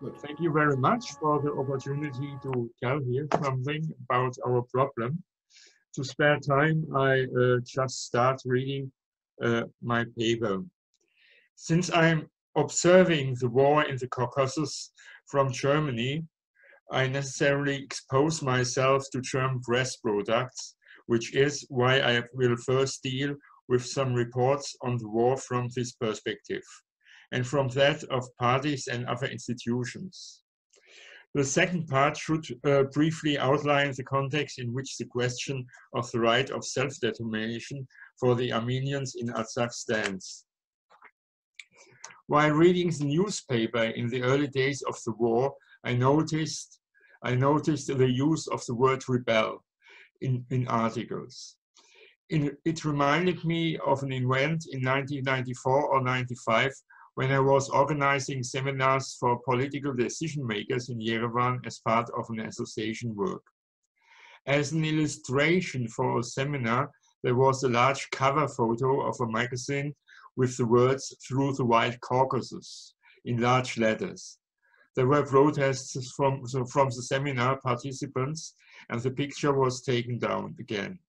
Good. Thank you very much for the opportunity to tell here something about our problem. To spare time, I just start reading my paper. Since I'm observing the war in the Caucasus from Germany, I necessarily expose myself to German press products, which is why I will first deal with some reports on the war from this perspective, and from that of parties and other institutions. The second part should briefly outline the context in which the question of the right of self-determination for the Armenians in Artsakh stands. While reading the newspaper in the early days of the war, I noticed the use of the word rebel in articles. It reminded me of an event in 1994 or 95 when I was organizing seminars for political decision makers in Yerevan as part of an association work. As an illustration for a seminar, there was a large cover photo of a magazine with the words "Through the Wild Caucasus" in large letters. There were protests from the seminar participants, and the picture was taken down again.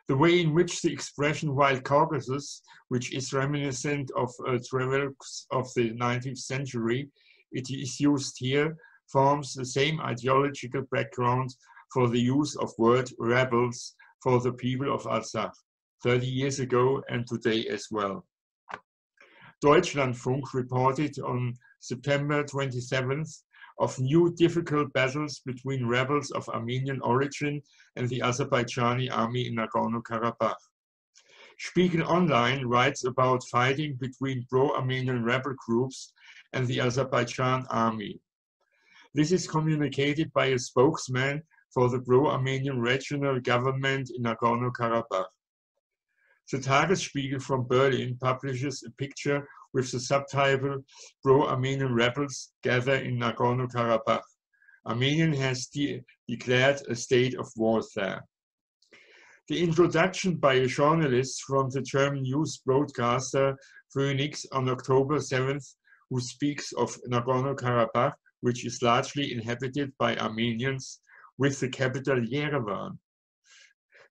The way in which the expression Wild Caucasus, which is reminiscent of travels of the 19th century, it is used here, forms the same ideological background for the use of word rebels for the people of Artsakh, 30 years ago and today as well. Deutschlandfunk reported on September 27th of new difficult battles between rebels of Armenian origin and the Azerbaijani army in Nagorno-Karabakh. Spiegel Online writes about fighting between pro-Armenian rebel groups and the Azerbaijan army. This is communicated by a spokesman for the pro-Armenian regional government in Nagorno-Karabakh. The Tagesspiegel from Berlin publishes a picture with the subtitle "Pro-Armenian Rebels Gather in Nagorno-Karabakh. Armenia has declared a state of war there." The introduction by a journalist from the German news broadcaster Phoenix on October 7th, who speaks of Nagorno-Karabakh, which is largely inhabited by Armenians, with the capital Yerevan,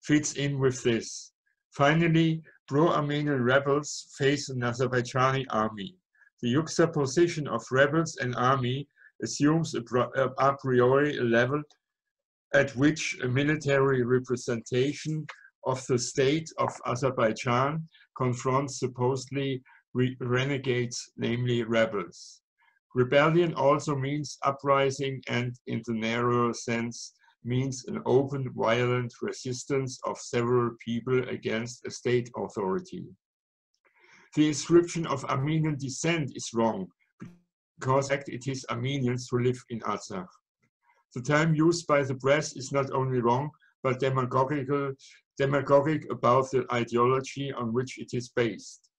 fits in with this. Finally, pro-Armenian rebels face an Azerbaijani army. The juxtaposition of rebels and army assumes a priori a level at which a military representation of the state of Azerbaijan confronts supposedly renegades, namely rebels. Rebellion also means uprising and, in the narrower sense, means an open, violent resistance of several people against a state authority. The description of Armenian descent is wrong, because in fact it is Armenians who live in Artsakh. The term used by the press is not only wrong, but demagogic about the ideology on which it is based.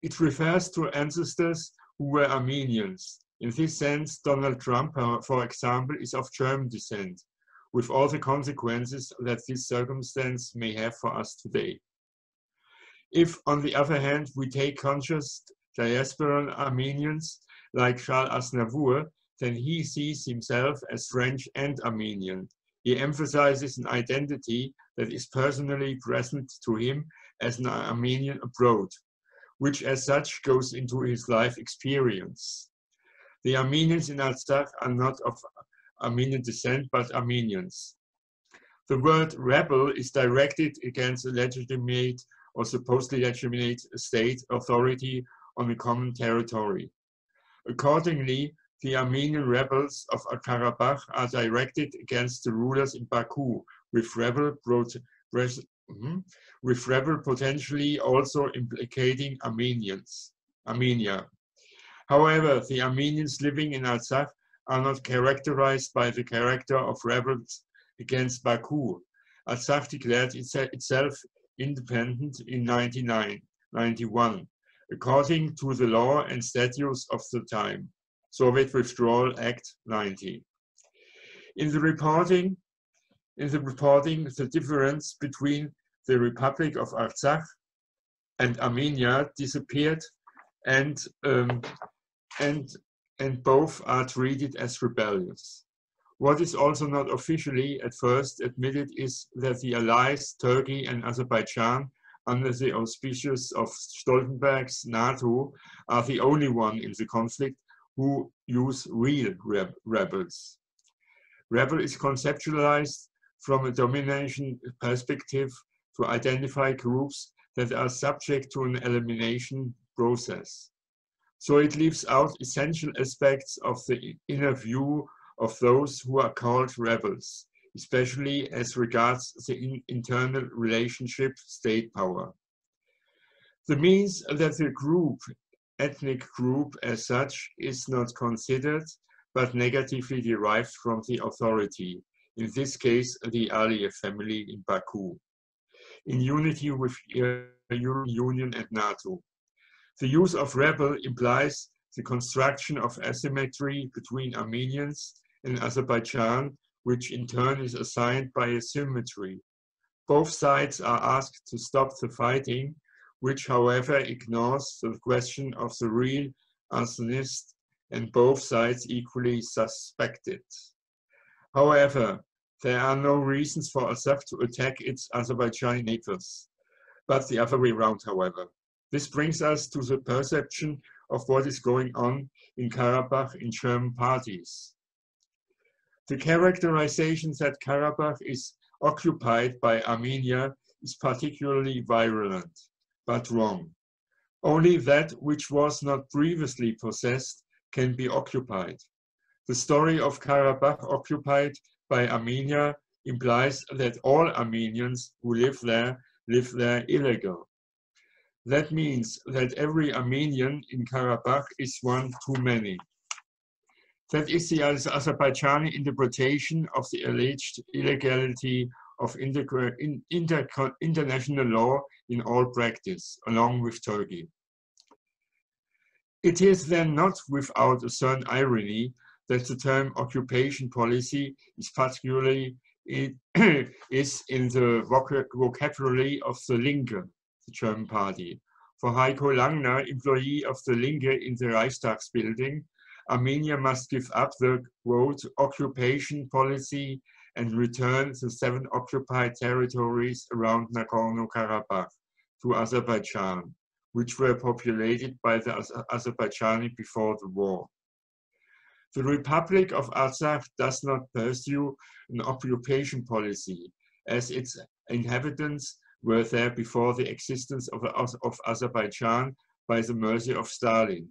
It refers to ancestors who were Armenians. In this sense, Donald Trump, for example, is of German descent, with all the consequences that this circumstance may have for us today. If, on the other hand, we take conscious diasporan Armenians like Charles Aznavour, then he sees himself as French and Armenian. He emphasizes an identity that is personally present to him as an Armenian abroad, which as such goes into his life experience. The Armenians in Artsakh are not of Armenian descent, but Armenians. The word rebel is directed against a legitimate or supposedly legitimate state authority on a common territory. Accordingly, the Armenian rebels of Karabakh are directed against the rulers in Baku, with rebel potentially also implicating Armenia. However, the Armenians living in Artsakh are not characterized by the character of rebels against Baku. Artsakh declared itself independent in 1991, according to the law and statutes of the time, Soviet Withdrawal Act 90. In the reporting, the difference between the Republic of Artsakh and Armenia disappeared, and and both are treated as rebellious. What is also not officially at first admitted is that the allies Turkey and Azerbaijan, under the auspices of Stoltenberg's NATO, are the only one in the conflict who use real rebels. Rebel is conceptualized from a domination perspective to identify groups that are subject to an elimination process. So it leaves out essential aspects of the inner view of those who are called rebels, especially as regards the internal relationship state power. This means that the group, ethnic group as such, is not considered, but negatively derived from the authority, in this case, the Aliyev family in Baku, in unity with the European Union and NATO. The use of rebel implies the construction of asymmetry between Armenians and Azerbaijan, which in turn is assigned by a symmetry. Both sides are asked to stop the fighting, which however ignores the question of the real arsonist, and both sides equally suspected. However, there are no reasons for Assad to attack its Azerbaijani neighbors, but the other way around, however. This brings us to the perception of what is going on in Karabakh in German parties. The characterization that Karabakh is occupied by Armenia is particularly virulent, but wrong. Only that which was not previously possessed can be occupied. The story of Karabakh occupied by Armenia implies that all Armenians who live there illegal. That means that every Armenian in Karabakh is one too many. That is the Azerbaijani interpretation of the alleged illegality of international law in all practice, along with Turkey. It is then not without a certain irony that the term occupation policy is particularly is in the vocabulary of the Linke, the German party. For Heiko Langner, employee of the Linke in the Reichstagsbuilding, Armenia must give up the, quote, occupation policy and return the 7 occupied territories around Nagorno-Karabakh to Azerbaijan, which were populated by the Azerbaijani before the war. The Republic of Artsakh does not pursue an occupation policy, as its inhabitants were there before the existence of Azerbaijan by the mercy of Stalin.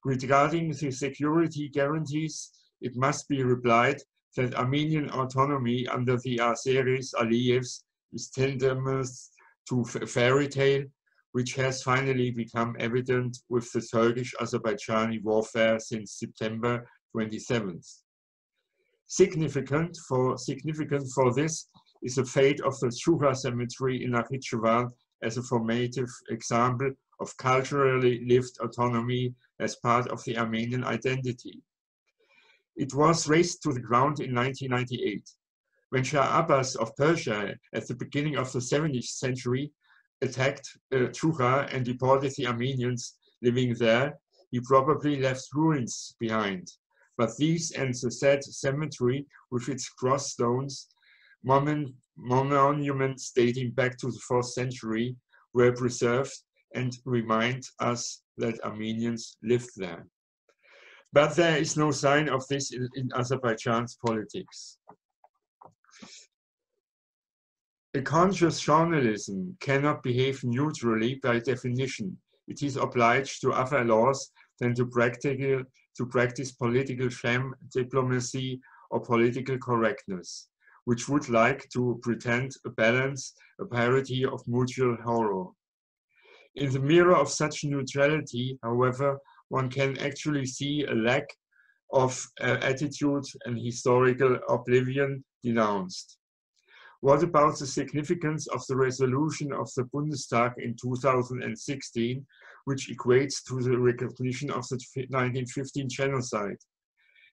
Regarding the security guarantees, it must be replied that Armenian autonomy under the Azeris Aliyevs is tantamount to a fairy tale, which has finally become evident with the Turkish-Azerbaijani warfare since September 27th. Significant for this is the fate of the Shuha cemetery in Nakhchivan as a formative example of culturally lived autonomy as part of the Armenian identity. It was razed to the ground in 1998. When Shah Abbas of Persia at the beginning of the 70th century attacked Shuha and deported the Armenians living there, he probably left ruins behind. But these and the said cemetery with its cross stones, monuments dating back to the 4th century, were preserved and remind us that Armenians lived there. But there is no sign of this in Azerbaijan's politics. A conscious journalism cannot behave neutrally by definition. It is obliged to other laws than to practice political sham diplomacy or political correctness, which would like to pretend a balance, a parity of mutual horror. In the mirror of such neutrality, however, one can actually see a lack of attitude and historical oblivion denounced. What about the significance of the resolution of the Bundestag in 2016, which equates to the recognition of the 1915 genocide?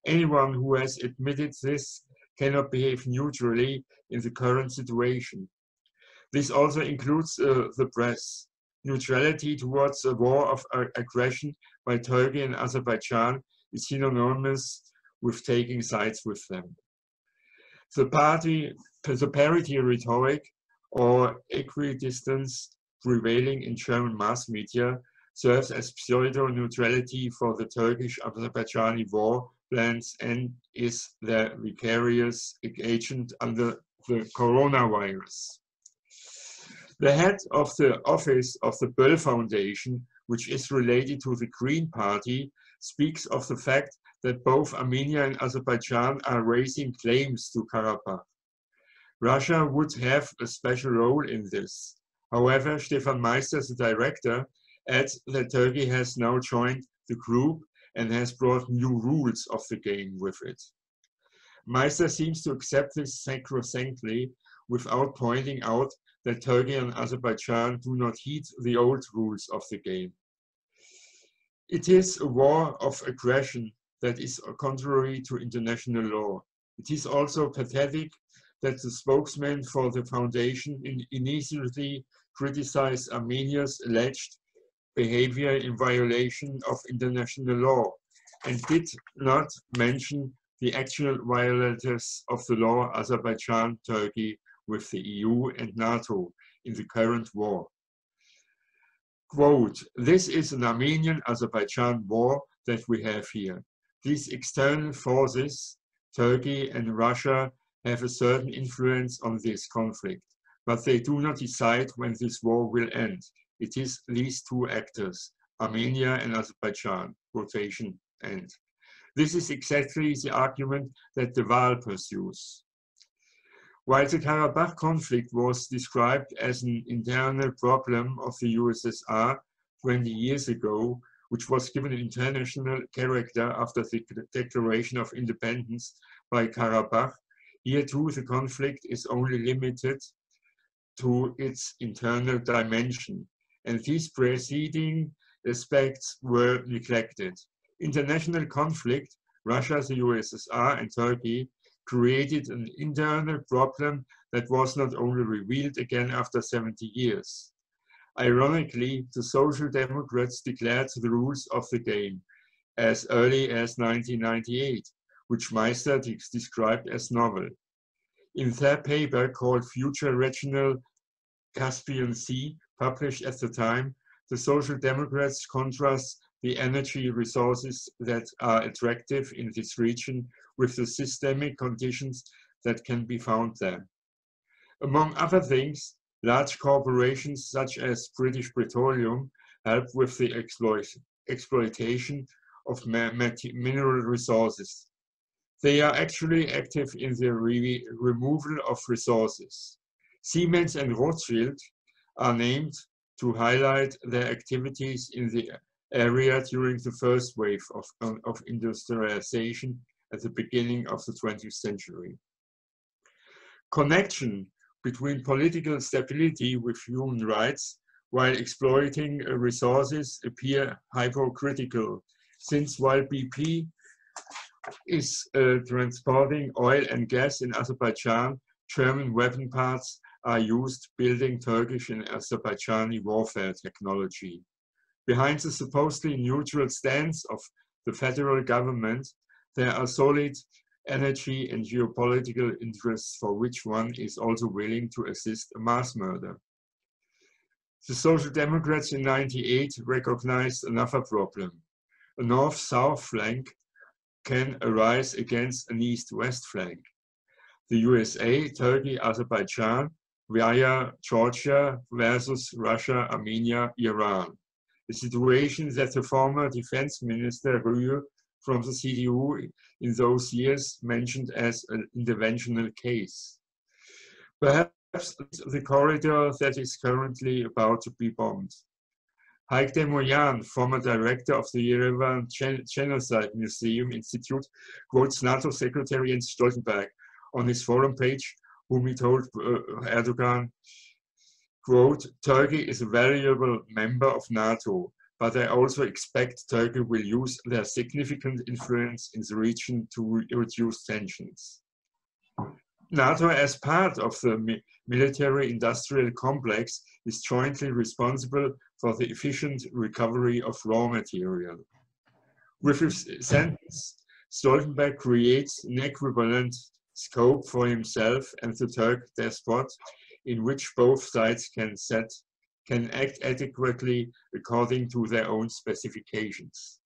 Anyone who has admitted this cannot behave neutrally in the current situation. This also includes the press. Neutrality towards a war of aggression by Turkey and Azerbaijan is synonymous with taking sides with them. The parity rhetoric or equidistance prevailing in German mass media serves as pseudo-neutrality for the Turkish-Azerbaijani war plans and is the vicarious agent under the coronavirus. The head of the office of the Böll Foundation, which is related to the Green Party, speaks of the fact that both Armenia and Azerbaijan are raising claims to Karabakh. Russia would have a special role in this. However, Stefan Meister, the director, adds that Turkey has now joined the group and has brought new rules of the game with it. Meister seems to accept this sacrosanctly without pointing out that Turkey and Azerbaijan do not heed the old rules of the game. It is a war of aggression that is contrary to international law. It is also pathetic that the spokesman for the foundation initially criticized Armenia's alleged behavior in violation of international law and did not mention the actual violators of the law, Azerbaijan, Turkey, with the EU and NATO in the current war. Quote, "This is an Armenian-Azerbaijan war that we have here. These external forces, Turkey and Russia, have a certain influence on this conflict, but they do not decide when this war will end. It is these two actors, Armenia and Azerbaijan, quotation end." This is exactly the argument that the Wahl pursues. While the Karabakh conflict was described as an internal problem of the USSR 20 years ago, which was given an international character after the declaration of independence by Karabakh, here too the conflict is only limited to its internal dimension, and these preceding aspects were neglected. International conflict, Russia, the USSR, and Turkey created an internal problem that was not only revealed again after 70 years. Ironically, the Social Democrats declared the rules of the game as early as 1998, which Meister described as novel. In their paper called Future Regional Caspian Sea, published at the time, the Social Democrats contrast the energy resources that are attractive in this region with the systemic conditions that can be found there. Among other things, large corporations such as British Petroleum help with the exploitation of mineral resources. They are actually active in the removal of resources. Siemens and Rothschild are named to highlight their activities in the area during the first wave of industrialization at the beginning of the 20th century. Connection between political stability with human rights while exploiting resources appear hypocritical, since while BP is transporting oil and gas in Azerbaijan, German weapon parts are used building Turkish and Azerbaijani warfare technology. Behind the supposedly neutral stance of the federal government, there are solid energy and geopolitical interests for which one is also willing to assist a mass murder. The Social Democrats in '98 recognized another problem. A north-south flank can arise against an east-west flank. The USA, Turkey, Azerbaijan via Georgia versus Russia, Armenia, Iran. A situation that the former defense minister Rühl from the CDU in those years mentioned as an interventional case. Perhaps the corridor that is currently about to be bombed. Haik Demoyan, former director of the Yerevan Genocide Museum Institute, quotes NATO Secretary Jens Stoltenberg on his forum page, whom he told Erdogan, quote, "Turkey is a valuable member of NATO, but I also expect Turkey will use their significant influence in the region to reduce tensions." NATO, as part of the military-industrial complex, is jointly responsible for the efficient recovery of raw material. With his sentence, Stoltenberg creates an equivalent scope for himself and the Turk despot in which both sides can act adequately according to their own specifications.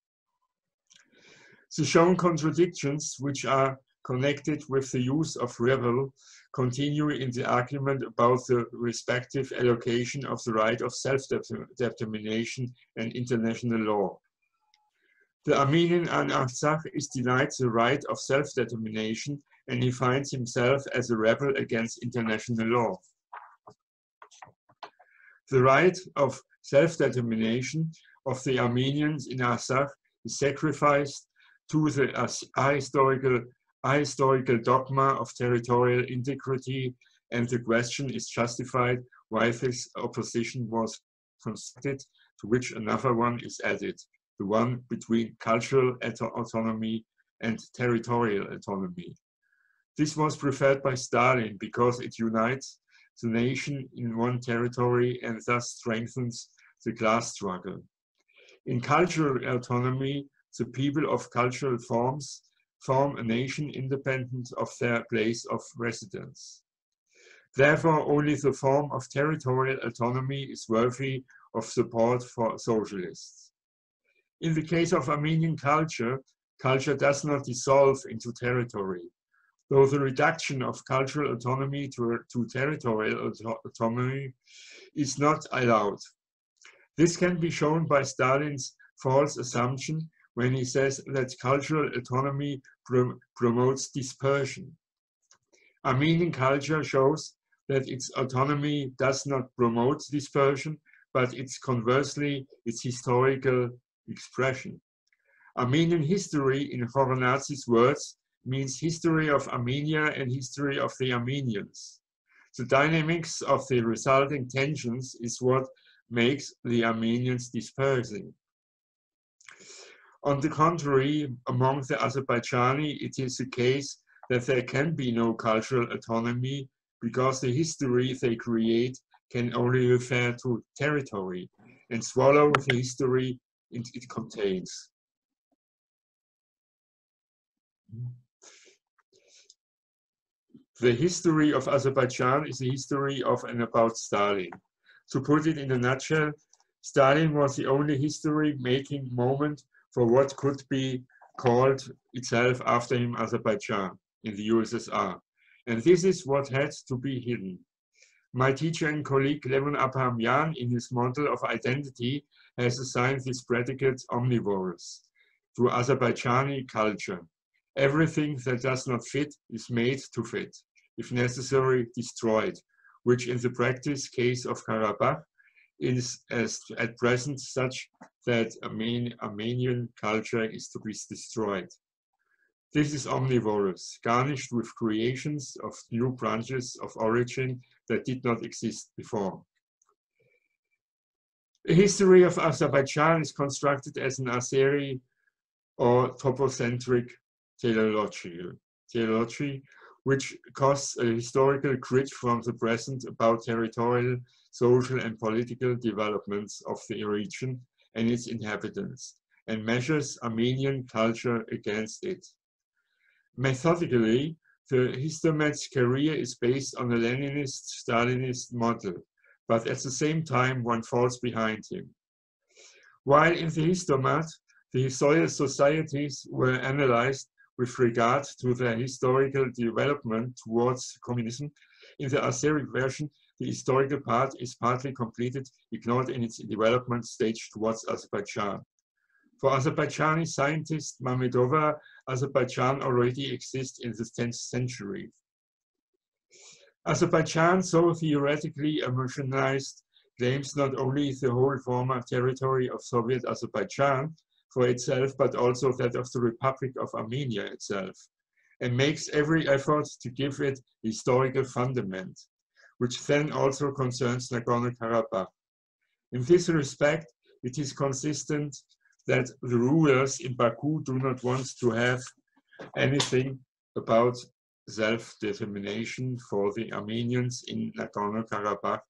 The shown contradictions, which are connected with the use of rebel, continue in the argument about the respective allocation of the right of self-determination and international law. The Armenian in Artsakh is denied the right of self-determination, and he finds himself as a rebel against international law. The right of self-determination of the Armenians in Artsakh is sacrificed to the ahistorical dogma of territorial integrity, and the question is justified why this opposition was constructed, to which another one is added, the one between cultural autonomy and territorial autonomy. This was preferred by Stalin because it unites the nation in one territory and thus strengthens the class struggle. In cultural autonomy, the people of cultural forms form a nation independent of their place of residence. Therefore, only the form of territorial autonomy is worthy of support for socialists. In the case of Armenian culture, culture does not dissolve into territory, though the reduction of cultural autonomy to territorial autonomy is not allowed. This can be shown by Stalin's false assumption when he says that cultural autonomy promotes dispersion. Armenian culture shows that its autonomy does not promote dispersion, but it's conversely its historical expression. Armenian history, in Khoronadzhi's words, means history of Armenia and history of the Armenians. The dynamics of the resulting tensions is what makes the Armenians dispersing. On the contrary, among the Azerbaijani, it is the case that there can be no cultural autonomy because the history they create can only refer to territory and swallow the history it contains. The history of Azerbaijan is the history of and about Stalin. To put it in a nutshell, Stalin was the only history-making moment for what could be called itself after him Azerbaijan in the USSR. And this is what had to be hidden. My teacher and colleague Levon Abrahamyan, in his model of identity, has assigned this predicate omnivorous to Azerbaijani culture. Everything that does not fit is made to fit, if necessary, destroyed, which in the practice case of Karabakh is at present such that Armenian culture is to be destroyed. This is omnivorous, garnished with creations of new branches of origin that did not exist before. The history of Azerbaijan is constructed as an Azeri or topocentric teleology, which casts a historical grid from the present about territorial, social, and political developments of the region and its inhabitants, and measures Armenian culture against it. Methodically, the histomat's career is based on a Leninist-Stalinist model, but at the same time one falls behind him. While in the histomat, the societies were analyzed with regard to their historical development towards communism, in the Azeri version, the historical part is partly completed, ignored in its development stage towards Azerbaijan. For Azerbaijani scientist Mamedova, Azerbaijan already exists in the 10th century. Azerbaijan, so theoretically homogenized, claims not only the whole former territory of Soviet Azerbaijan for itself, but also that of the Republic of Armenia itself, and makes every effort to give it historical fundament, which then also concerns Nagorno-Karabakh. In this respect, it is consistent that the rulers in Baku do not want to have anything about self-determination for the Armenians in Nagorno-Karabakh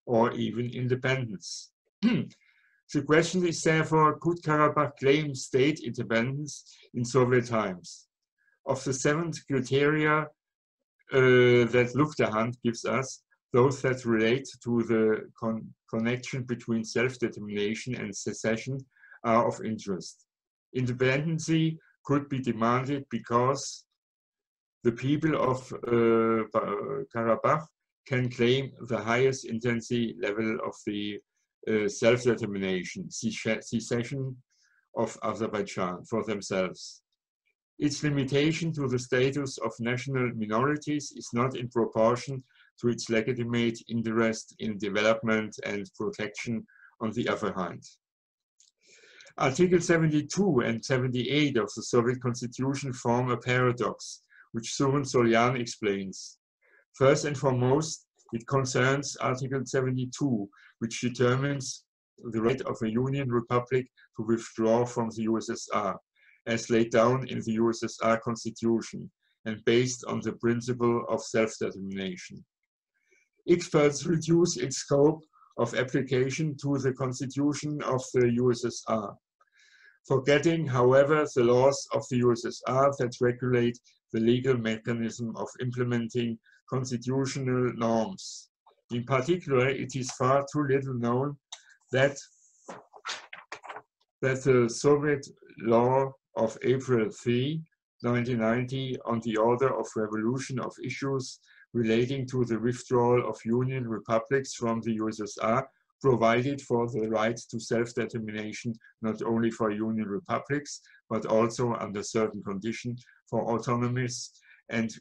or even independence. The question is therefore, could Karabakh claim state independence in Soviet times? Of the 7 criteria that Luchterhand gives us, those that relate to the connection between self-determination and secession are of interest. Independence could be demanded because the people of Karabakh can claim the highest intensity level of the self-determination, secession of Azerbaijan for themselves. Its limitation to the status of national minorities is not in proportion to its legitimate interest in development and protection on the other hand. Article 72 and 78 of the Soviet Constitution form a paradox, which Suren Solyan explains. First and foremost, it concerns Article 72, which determines the right of a Union Republic to withdraw from the USSR, as laid down in the USSR Constitution and based on the principle of self-determination. Experts reduce its scope of application to the Constitution of the USSR, forgetting, however, the laws of the USSR that regulate the legal mechanism of implementing constitutional norms. In particular, it is far too little known that the Soviet law of April 3, 1990, on the order of revolution of issues relating to the withdrawal of Union republics from the USSR provided for the right to self-determination not only for Union republics, but also under certain conditions for autonomous and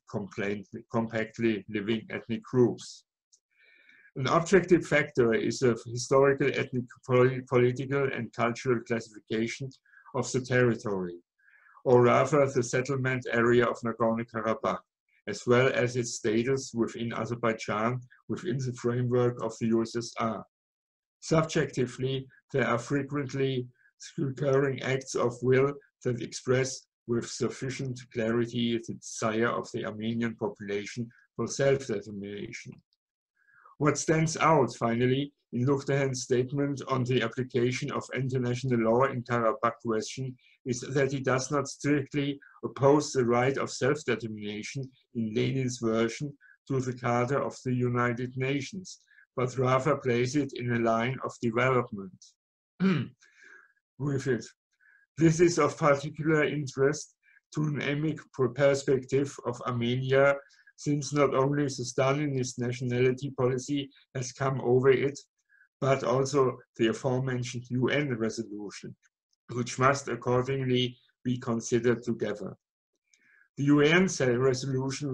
compactly living ethnic groups. An objective factor is a historical, ethnic, political, and cultural classification of the territory, or rather the settlement area of Nagorno-Karabakh, as well as its status within Azerbaijan within the framework of the USSR. Subjectively, there are frequently recurring acts of will that express with sufficient clarity the desire of the Armenian population for self-determination. What stands out, finally, in Luchterhand's statement on the application of international law in Karabakh question is that he does not strictly oppose the right of self-determination in Lenin's version to the Charter of the United Nations, but rather place it in a line of development with it. This is of particular interest to an ethnic perspective of Armenia, since not only the Stalinist nationality policy has come over it, but also the aforementioned UN resolution, which must accordingly be considered together. The UN resolution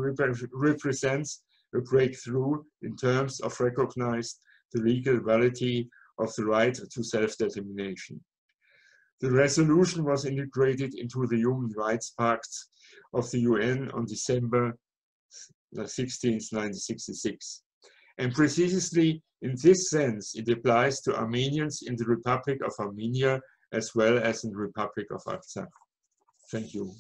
represents a breakthrough in terms of recognizing the legal validity of the right to self-determination. The resolution was integrated into the Human Rights Pact of the UN on December 16, 1966. And precisely in this sense, it applies to Armenians in the Republic of Armenia as well as in the Republic of Artsakh. Thank you.